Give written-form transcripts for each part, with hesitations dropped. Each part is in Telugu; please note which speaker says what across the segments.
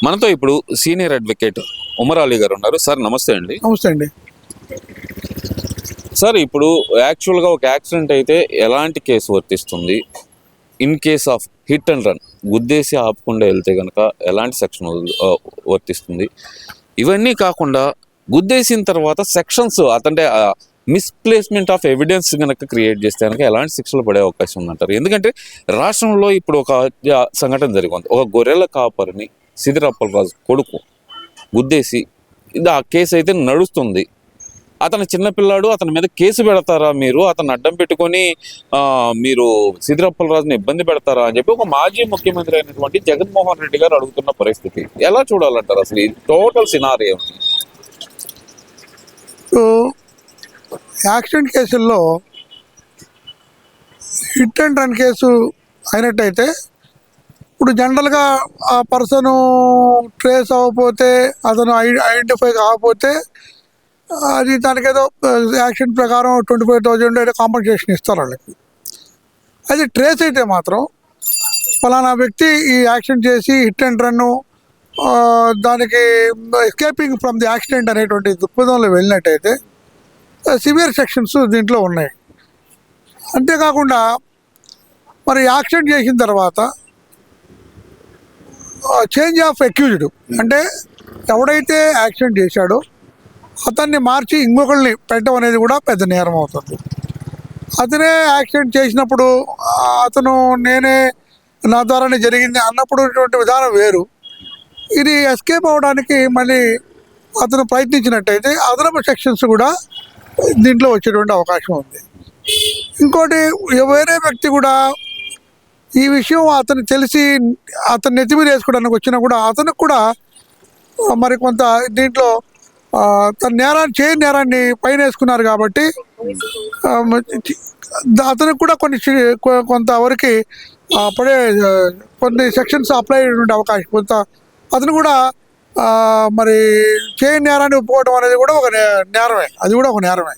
Speaker 1: మనతో ఇప్పుడు సీనియర్ అడ్వకేట్ ఉమర్ అలీ గారు ఉన్నారు. సార్ నమస్తే అండి.
Speaker 2: నమస్తే అండి.
Speaker 1: సార్ ఇప్పుడు యాక్చువల్గా ఒక యాక్సిడెంట్ అయితే ఎలాంటి కేసు వర్తిస్తుంది? In case of hit and run, గుద్దేసి ఆపకుండా వెళ్తే కనుక ఎలాంటి సెక్షన్ వర్తిస్తుంది? ఇవన్నీ కాకుండా గుద్దేసిన తర్వాత సెక్షన్స్ అంటే మిస్ప్లేస్మెంట్ ఆఫ్ ఎవిడెన్స్ కనుక క్రియేట్ చేస్తే కనుక ఎలాంటి శిక్షలు పడే అవకాశం ఉందంటారు? ఎందుకంటే రాష్ట్రంలో ఇప్పుడు ఒక సంఘటన జరిగింది. ఒక గొర్రెల కాపరిని సిదిరప్పలరాజు కొడుకు గుద్దేసి ఆ కేసు అయితే నడుస్తుంది. అతను చిన్నపిల్లాడు, అతని మీద కేసు పెడతారా మీరు? అతను అడ్డం పెట్టుకొని మీరు సిదిరప్పలరాజుని ఇబ్బంది పెడతారా అని చెప్పి ఒక మాజీ ముఖ్యమంత్రి అయినటువంటి జగన్మోహన్ రెడ్డి గారు అడుగుతున్న పరిస్థితి ఎలా చూడాలంటారు? అసలు ఈ టోటల్ సినారియో
Speaker 2: యాక్సిడెంట్ కేసుల్లో హిట్ అండ్ రన్ కేసు అయినట్టయితే ఇప్పుడు జనరల్గా ఆ పర్సన్ ట్రేస్ అవ్వకపోతే, అతను ఐడెంటిఫై కాకపోతే అది దానికి ఏదో యాక్సిడెంట్ ప్రకారం 25,000 ఏదో కాంపన్సేషన్ ఇస్తారు వాళ్ళకి. అది ట్రేస్ అయితే మాత్రం ఫలానా వ్యక్తి ఈ యాక్సిడెంట్ చేసి హిట్ అండ్ రన్ దానికి ఎస్కేపింగ్ ఫ్రమ్ ది యాక్సిడెంట్ అనేటువంటి దృక్పథంలో వెళ్ళినట్టయితే సివియర్ సెక్షన్స్ దీంట్లో ఉన్నాయి. అంతేకాకుండా మరి యాక్సిడెంట్ చేసిన తర్వాత చేంజ్ ఆఫ్ అక్యూజ్డ్, అంటే ఎవడైతే యాక్సిడెంట్ చేశాడో అతన్ని మార్చి ఇంకొకరిని పెట్టడం అనేది కూడా పెద్ద నేరం అవుతుంది. అతనే యాక్సిడెంట్ చేసినప్పుడు అతను నేనే నా ద్వారానే జరిగింది అన్నప్పుడు విధానం వేరు. ఇది ఎస్కేప్ అవ్వడానికి మళ్ళీ అతను ప్రయత్నించినట్టయితే అదనపు సెక్షన్స్ కూడా దీంట్లో వచ్చేటువంటి అవకాశం ఉంది. ఇంకోటి, వేరే వ్యక్తి కూడా ఈ విషయం అతను తెలిసి అతను నెత్తి మీద వేసుకోవడానికి వచ్చినా కూడా అతనికి కూడా మరి కొంత దీంట్లో తన నేరాన్ని పైన వేసుకున్నారు కాబట్టి అతనికి కూడా కొంతవరకు పడే కొన్ని సెక్షన్స్ అప్లై అయ్యేటువంటి అవకాశం కొంత అతను కూడా మరి చేయని నేరాన్ని ఒప్పుకోవడం అనేది కూడా ఒక నేరమే, అది కూడా ఒక నేరమే.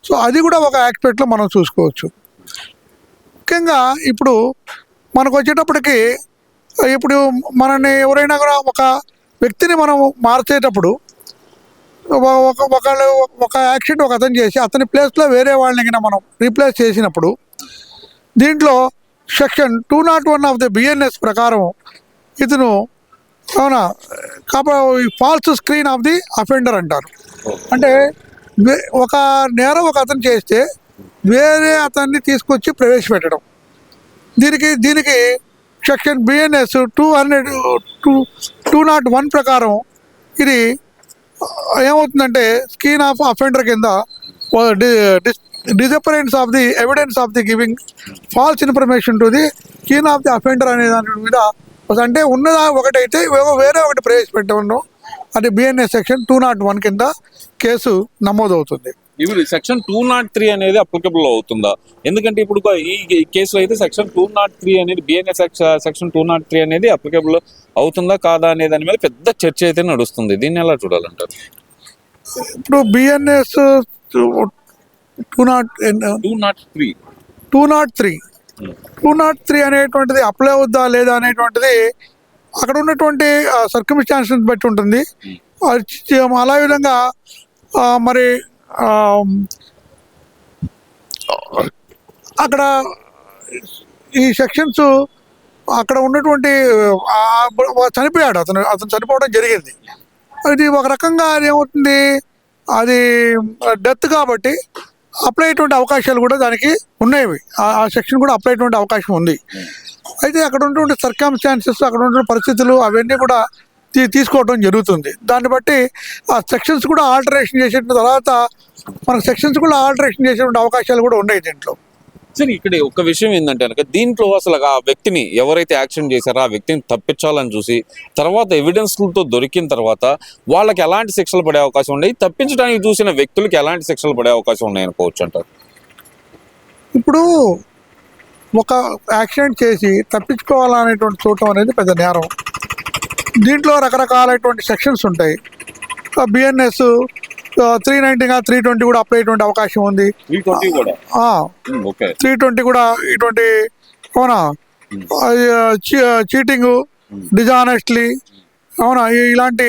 Speaker 2: సో అది కూడా ఒక ఆస్పెక్ట్లో మనం చూసుకోవచ్చు. ముఖ్యంగా ఇప్పుడు మనకు వచ్చేటప్పటికి ఇప్పుడు మనల్ని ఎవరైనా కూడా ఒక వ్యక్తిని మనం మార్చేటప్పుడు ఒక యాక్సిడెంట్ ఒక అతను చేసి అతని ప్లేస్లో వేరే వాళ్ళని మనం రీప్లేస్ చేసినప్పుడు దీంట్లో సెక్షన్ 201 ఆఫ్ ది బిఎన్ఎస్ ప్రకారం ఇతను అవునా false screen of the offender అంటారు. అంటే ఒక నేరం ఒక అతను చేస్తే వేరే అతన్ని తీసుకొచ్చి ప్రవేశపెట్టడం, దీనికి సెక్షన్ బిఎన్ఎస్ 201 ప్రకారం ఇది ఏమవుతుందంటే స్క్రీన్ ఆఫ్ అఫెండర్ కింద disappearance of the evidence of the giving false information to the screen of the offender అనే దాని మీద, అంటే ఉన్నదా ఒకటైతే వేరే ఒకటి ప్రవేశపెట్టడం, అది బిఎన్ఎస్ సెక్షన్ 201 కింద కేసు నమోదవుతుంది.
Speaker 1: ఇప్పుడు సెక్షన్ 203 అనేది అప్లికబుల్ అవుతుందా? ఎందుకంటే ఇప్పుడు ఈ కేసులో అయితే సెక్షన్ 203 అనేది బిఎన్ఎస్ సెక్షన్ 203 అనేది అప్లికబుల్ అవుతుందా కాదా అనే దాని మీద పెద్ద చర్చ అయితే నడుస్తుంది. దీన్ని ఎలా చూడాలంటారు?
Speaker 2: ఇప్పుడు బిఎన్ఎస్ 203 అనేటువంటిది అప్లై అవుద్దా లేదా అనేటువంటిది అక్కడ ఉన్నటువంటి సర్కమ్స్టాన్సెస్ బట్టి ఉంటుంది. అలా విధంగా మరి అక్కడ ఈ సెక్షన్స్ అక్కడ ఉన్నటువంటి చనిపోయాడు, అతను చనిపోవడం జరిగింది. అది ఒక రకంగా అది ఏమవుతుంది, అది డెత్ కాబట్టి అప్లై అయ్యేటువంటి అవకాశాలు కూడా దానికి ఉన్నాయి. ఆ సెక్షన్ కూడా అప్లై అయ్యేటువంటి అవకాశం ఉంది. అయితే అక్కడ ఉన్నటువంటి సర్కమ్స్టాన్సెస్, అక్కడ ఉన్నటువంటి పరిస్థితులు అవన్నీ కూడా తీసుకోవడం జరుగుతుంది. దాన్ని బట్టి ఆ సెక్షన్స్ కూడా ఆల్టరేషన్ చేసిన తర్వాత మనకు సెక్షన్స్ కూడా ఆల్టరేషన్ చేసేటువంటి అవకాశాలు కూడా ఉన్నాయి దీంట్లో.
Speaker 1: సరే, ఇక్కడ ఒక విషయం ఏంటంటే కనుక దీంట్లో అసలు ఆ వ్యక్తిని ఎవరైతే యాక్సిడెంట్ చేశారో ఆ వ్యక్తిని తప్పించాలని చూసి తర్వాత ఎవిడెన్స్లతో దొరికిన తర్వాత వాళ్ళకి ఎలాంటి శిక్షలు పడే అవకాశం ఉన్నాయి, తప్పించడానికి చూసిన వ్యక్తులకి ఎలాంటి శిక్షలు పడే అవకాశం ఉన్నాయి అనుకోవచ్చు అంటారు?
Speaker 2: ఇప్పుడు ఒక యాక్సిడెంట్ చేసి తప్పించుకోవాలనేటువంటి చూడటం అనేది పెద్ద నేరం. దీంట్లో రకరకాలైనటువంటి సెక్షన్స్ ఉంటాయి. బిఎన్ఎస్ 390 320 కూడా అప్లై అయ్యేటువంటి అవకాశం ఉంది. 320 కూడా ఇటువంటి అవునా చీటింగ్, డిజానెస్ట్లీ, అవునా ఇలాంటి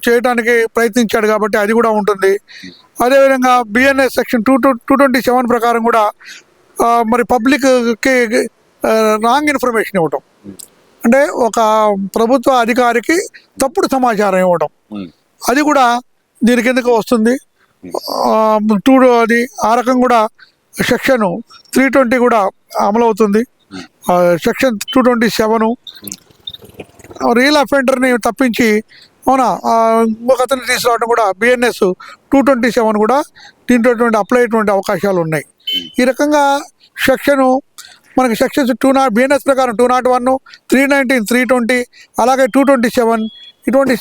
Speaker 2: చేయడానికి ప్రయత్నించాడు కాబట్టి అది కూడా ఉంటుంది. అదేవిధంగా బిఎన్ఎస్ సెక్షన్ 227 ప్రకారం కూడా మరి పబ్లిక్కి రాంగ్ ఇన్ఫర్మేషన్ ఇవ్వటం, అంటే ఒక ప్రభుత్వ అధికారికి తప్పుడు సమాచారం ఇవ్వటం, అది కూడా దీని కిందకు వస్తుంది. అది ఆ రకం కూడా సెక్షన్ 320 కూడా అమలవుతుంది. సెక్షన్ 227 రియల్ అఫెండర్ని తప్పించి అవునా ఇంకొక అతన్ని తీసుకురావడం కూడా బిఎన్ఎస్ 227 కూడా దీంట్లో అప్లై అయ్యేటువంటి అవకాశాలు ఉన్నాయి. ఈ రకంగా సెక్షను మనకి సెక్షన్స్ బిఎన్ఎస్ ప్రకారం 201, 319, 320 అలాగే 227 ఇటువంటి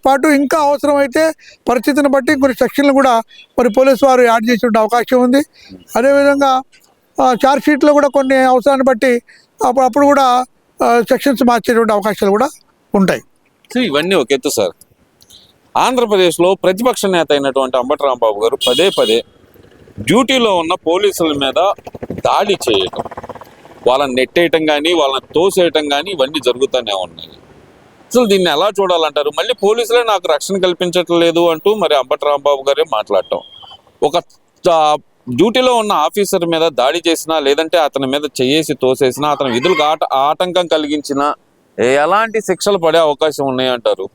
Speaker 2: పాటు ఇంకా అవసరమైతే పరిస్థితిని బట్టి కొన్ని సెక్షన్లు కూడా మరి పోలీసు వారు యాడ్ చేసే అవకాశం ఉంది. అదేవిధంగా ఛార్జ్ షీట్లో కూడా కొన్ని అవసరాన్ని బట్టి అప్పుడు కూడా సెక్షన్స్ మార్చేటువంటి అవకాశాలు కూడా ఉంటాయి.
Speaker 1: సో ఇవన్నీ ఒక ఎత్తు సార్. ఆంధ్రప్రదేశ్లో ప్రతిపక్ష నేత అయినటువంటి అంబటి రాంబాబు గారు పదే పదే డ్యూటీలో ఉన్న పోలీసుల మీద దాడి చేయటం, వాళ్ళని నెట్టేయటం కానీ వాళ్ళని తోసేయటం కానీ ఇవన్నీ జరుగుతూనే ఉన్నాయి. అసలు దీన్ని ఎలా చూడాలంటారు? మళ్ళీ పోలీసులే నాకు రక్షణ కల్పించట్లేదు అంటూ మరి అంబటి రాంబాబు గారే మాట్లాడటం, ఒక డ్యూటీలో ఉన్న ఆఫీసర్ మీద దాడి చేసినా లేదంటే అతని మీద చేసి తోసేసినా అతని విధులకు ఆటంకం కలిగించినా ఎలాంటి శిక్షలు పడే అవకాశం ఉన్నాయంటారు?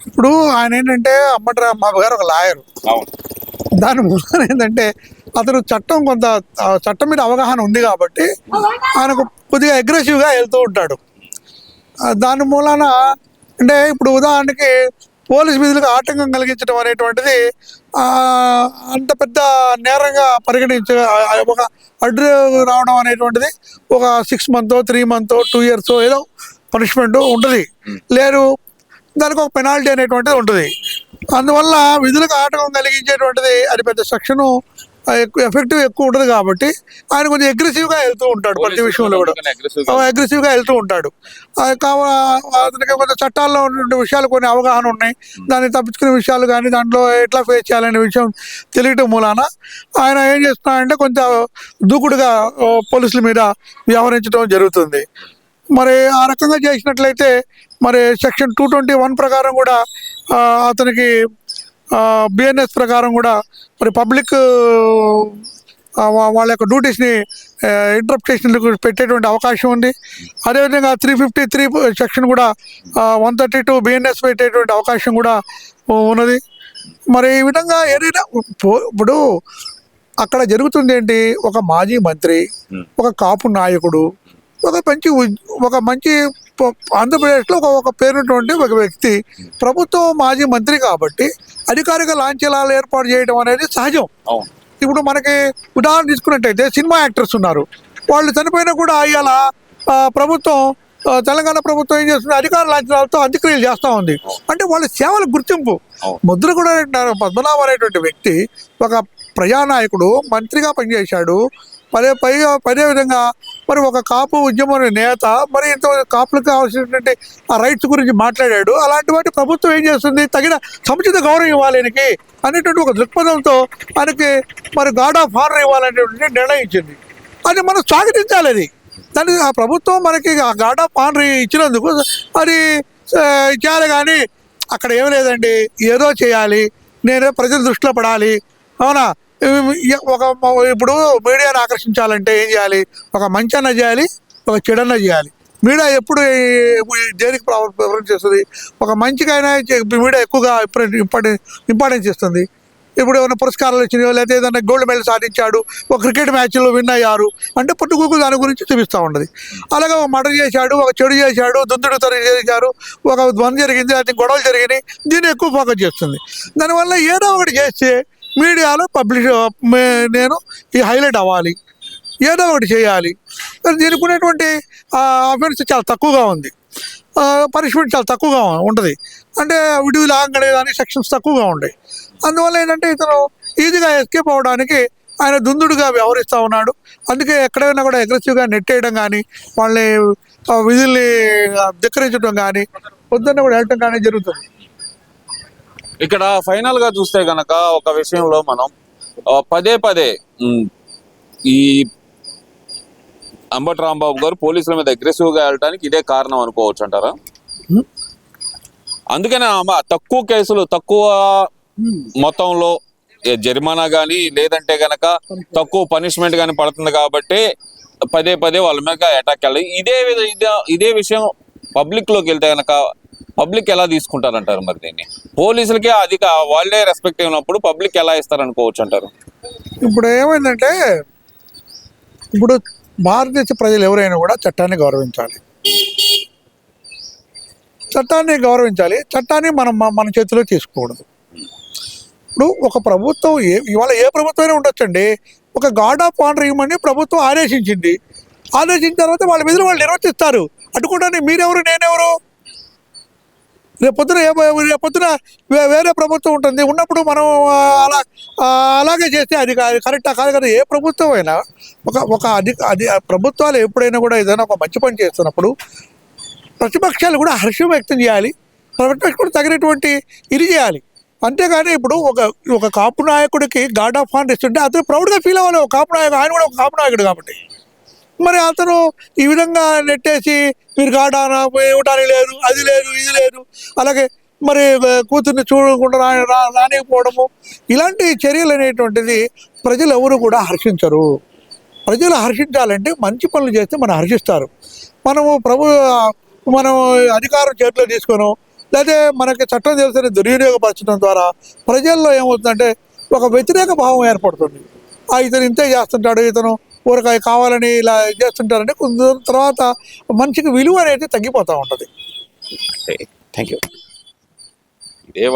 Speaker 2: ఇప్పుడు ఆయన ఏంటంటే అంబటి రాంబాబు గారు ఒక లాయర్. దాని మూలన ఏంటంటే అతను చట్టం మీద అవగాహన ఉంది కాబట్టి ఆయనకు కొద్దిగా అగ్రెసివ్గా వెళ్తూ ఉంటాడు. దాని మూలన అంటే ఇప్పుడు ఉదాహరణకి పోలీస్ విధులకు ఆటంకం కలిగించడం అనేటువంటిది అంత పెద్ద నేరంగా ఒక అడ్డు రావడం అనేటువంటిది ఒక 6 months 3 months 2 years ఏదో పనిష్మెంట్ ఉంటుంది, లేదు దానికి ఒక పెనాల్టీ అనేటువంటిది ఉంటుంది. అందువల్ల విధులకు ఆటంకం కలిగించేటువంటిది అది పెద్ద సెక్షను ఎఫెక్టివ్ ఎక్కువ ఉంటుంది కాబట్టి ఆయన కొంచెం అగ్రెసివ్గా వెళ్తూ ఉంటాడు. ప్రతి విషయంలో కూడా అగ్రెసివ్గా వెళ్తూ ఉంటాడు. అతనికి కొంచెం చట్టాల్లో ఉన్న విషయాలు కొన్ని అవగాహన ఉన్నాయి, దాన్ని తప్పించుకునే విషయాలు కానీ దాంట్లో ఎట్లా ఫేస్ చేయాలనే విషయం తెలియటం మూలాన ఆయన ఏం చేస్తున్నాడంటే కొంచెం దూకుడుగా పోలీసుల మీద వ్యవహరించడం జరుగుతుంది. మరి ఆ రకంగా చేసినట్లయితే మరి సెక్షన్ 221 ప్రకారం కూడా అతనికి బిఎన్ఎస్ ప్రకారం కూడా మరి పబ్లిక్ వాళ్ళ యొక్క డ్యూటీస్ని ఇంటరప్ట్ చేసినందుకు పెట్టేటువంటి అవకాశం ఉంది. అదేవిధంగా 353 సెక్షన్ కూడా 132 బిఎన్ఎస్ పెట్టేటువంటి అవకాశం కూడా ఉన్నది. మరి ఈ విధంగా ఏదైనా ఇప్పుడు అక్కడ జరుగుతుంది ఏంటి, ఒక మాజీ మంత్రి, ఒక కాపు నాయకుడు, ఒక మంచి ఆంధ్రప్రదేశ్లో ఒక పేరున్నటువంటి ఒక వ్యక్తి ప్రభుత్వం మాజీ మంత్రి కాబట్టి అధికారిక లాంఛనాలు ఏర్పాటు చేయడం అనేది సహజం. ఇప్పుడు మనకి ఉదాహరణ తీసుకున్నట్టయితే సినిమా యాక్టర్స్ ఉన్నారు, వాళ్ళు చనిపోయినా కూడా ఇవాళ ప్రభుత్వం తెలంగాణ ప్రభుత్వం ఏం చేస్తుంది, అధికార లాంఛనాలతో అంత్యక్రియలు చేస్తూ ఉంది. అంటే వాళ్ళ సేవల గుర్తింపు. ముద్ర కూడా పద్మనాభం అనేటువంటి వ్యక్తి ఒక ప్రజానాయకుడు, మంత్రిగా పనిచేశాడు. పదే విధంగా మరి ఒక కాపు ఉద్యమ నేత, మరి ఇంత కాపులకు కావాల్సినటువంటి ఆ రైట్స్ గురించి మాట్లాడాడు. అలాంటి వాటి ప్రభుత్వం ఏం చేస్తుంది, తగిన సముచిత గౌరవం ఇవ్వాలి ఆయనకి అనేటువంటి ఒక దృక్పథంతో ఆయనకి మరి గార్డ్ ఆఫ్ ఆనర్ ఇవ్వాలనేటువంటి నిర్ణయించింది. అది మనం స్వాగతించాలి. అది దాన్ని ఆ ప్రభుత్వం మనకి ఆ గార్డ్ ఆఫ్ ఆనర్ ఇచ్చినందుకు అది చేయాలి. కానీ అక్కడ ఏం లేదండి, ఏదో చేయాలి, నేనే ప్రజల దృష్టిలో పడాలి. అవునా, ఇప్పుడు మీడియాను ఆకర్షించాలంటే ఏం చేయాలి, ఒక మంచి అన్న చేయాలి, ఒక చెడన్న చేయాలి. మీడియా ఎప్పుడు దేనికి ప్రిఫరెన్స్ చేస్తుంది, ఒక మంచికైనా మీడియా ఎక్కువగా ఇంపార్టెన్స్ ఇస్తుంది. ఇప్పుడు ఏమైనా పురస్కారాలు వచ్చినాయో లేకపోతే ఏదైనా గోల్డ్ మెడల్ సాధించాడు, ఒక క్రికెట్ మ్యాచ్లో విన్ అయ్యారు అంటే పుట్టుకూకు దాని గురించి చూపిస్తూ ఉంటుంది. అలాగే ఒక మర్డర్ చేశాడు, ఒక చెడు చేశాడు, దుందుడు చేశారు, ఒక ధ్వని జరిగింది, అది గొడవలు జరిగినాయి, దీన్ని ఎక్కువ ఫోకస్ చేస్తుంది. దానివల్ల ఏదో ఒకటి చేస్తే మీడియాలో నేను ఈ హైలైట్ అవ్వాలి, ఏదో ఒకటి చేయాలి. దీనికి ఉన్నటువంటి అఫెన్స్ చాలా తక్కువగా ఉంది, పనిష్మెంట్ చాలా తక్కువగా ఉంటుంది. అంటే విడివి లాగడేదానికి సెక్షన్స్ తక్కువగా ఉంటాయి. అందువల్ల ఏంటంటే ఇతను ఈజీగా ఎస్కేప్ అవ్వడానికి ఆయన దుందుడుగా వ్యవహరిస్తూ ఉన్నాడు. అందుకే ఎక్కడైనా కూడా అగ్రెసివ్గా నెట్టేయడం కానీ, వాళ్ళని విధుల్ని ధిక్కరించడం కానీ, పొద్దున్న కూడా వెళ్ళటం కానీ జరుగుతుంది.
Speaker 1: ఇక్కడ ఫైనల్ గా చూస్తే గనక ఒక విషయంలో మనం పదే ఈ అంబటి రాంబాబు గారు పోలీసుల మీద అగ్రెసివ్ గా వెళ్ళడానికి ఇదే కారణం అనుకోవచ్చు అంటారా? అందుకనే అమ్మ తక్కువ కేసులు తక్కువ మొత్తంలో జరిమానా కానీ లేదంటే గనక తక్కువ పనిష్మెంట్ కానీ పడుతుంది కాబట్టి పదే పదే వాళ్ళ మీద అటాక్ వెళ్ళి ఇదే విషయం పబ్లిక్ లోకి వెళ్తే గనక పబ్లిక్ ఎలా తీసుకుంటారంటారు మరి దీన్ని? పోలీసులకే అధిక వాళ్ళే రెస్పెక్ట్ ఇవ్వనప్పుడు పబ్లిక్ ఎలా ఇస్తారనుకోవచ్చు అంటారు?
Speaker 2: ఇప్పుడు ఏమైందంటే, ఇప్పుడు భారతదేశ ప్రజలు ఎవరైనా కూడా చట్టాన్ని గౌరవించాలి. చట్టాన్ని మనం మన చేతిలో తీసుకోకూడదు. ఇప్పుడు ఒక ప్రభుత్వం ఇవాళ ఏ ప్రభుత్వమైనా ఉండొచ్చండి. ఒక గార్డ్ ఆఫ్ ఆనర్ ఇవ్వమని ప్రభుత్వం ఆదేశించింది. ఆదేశించిన తర్వాత వాళ్ళ విధులు వాళ్ళు నిర్వర్తిస్తారు. అడ్డుకోవడానికి మీరెవరు, నేనెవరు? రేపొద్దున వేరే ప్రభుత్వం ఉంటుంది. ఉన్నప్పుడు మనం అలాగే చేస్తే అది కరెక్టా కాదు కదా. ఏ ప్రభుత్వం అయినా ప్రభుత్వాలు ఎప్పుడైనా కూడా ఏదైనా ఒక మంచి పని చేస్తున్నప్పుడు ప్రతిపక్షాలు కూడా హర్షం వ్యక్తం చేయాలి. ప్రతిపక్షం కూడా తగినటువంటి ఇది చేయాలి. అంతేగాని ఇప్పుడు ఒక కాపు నాయకుడికి గార్డ్ ఆఫ్ ఆనర్ ఇస్తుంటే అతను ప్రౌడ్గా ఫీల్ అవ్వాలి. ఒక కాపు నాయకుడు, ఆయన కూడా ఒక కాపు నాయకుడు కాబట్టి. మరి అతను ఈ విధంగా నెట్టేసి మీరు గార్డ్ ఆనర్ ఇవ్వడానికి లేదు, అది లేదు, ఇది లేదు, అలాగే మరి కూతుర్ని చూడకుండా రానికపోవడము, ఇలాంటి చర్యలు అనేటువంటిది ప్రజలు ఎవరు కూడా హర్షించరు. ప్రజలు హర్షించాలంటే మంచి పనులు చేస్తే మనం హర్షిస్తారు. మనం అధికారం చేతిలో తీసుకోను, లేకపోతే మనకి చట్టం తెలుసుని దుర్వినియోగపరచడం ద్వారా ప్రజల్లో ఏమవుతుందంటే ఒక వ్యతిరేక భావం ఏర్పడుతుంది. ఇతను ఇంతే చేస్తుంటాడు, ఇతను ఊరకాయ కావాలని ఇలా చేస్తుంటారంటే కొంత తర్వాత మనిషికి విలువ అనేది తగ్గిపోతూ ఉంటుంది.
Speaker 1: Thank you.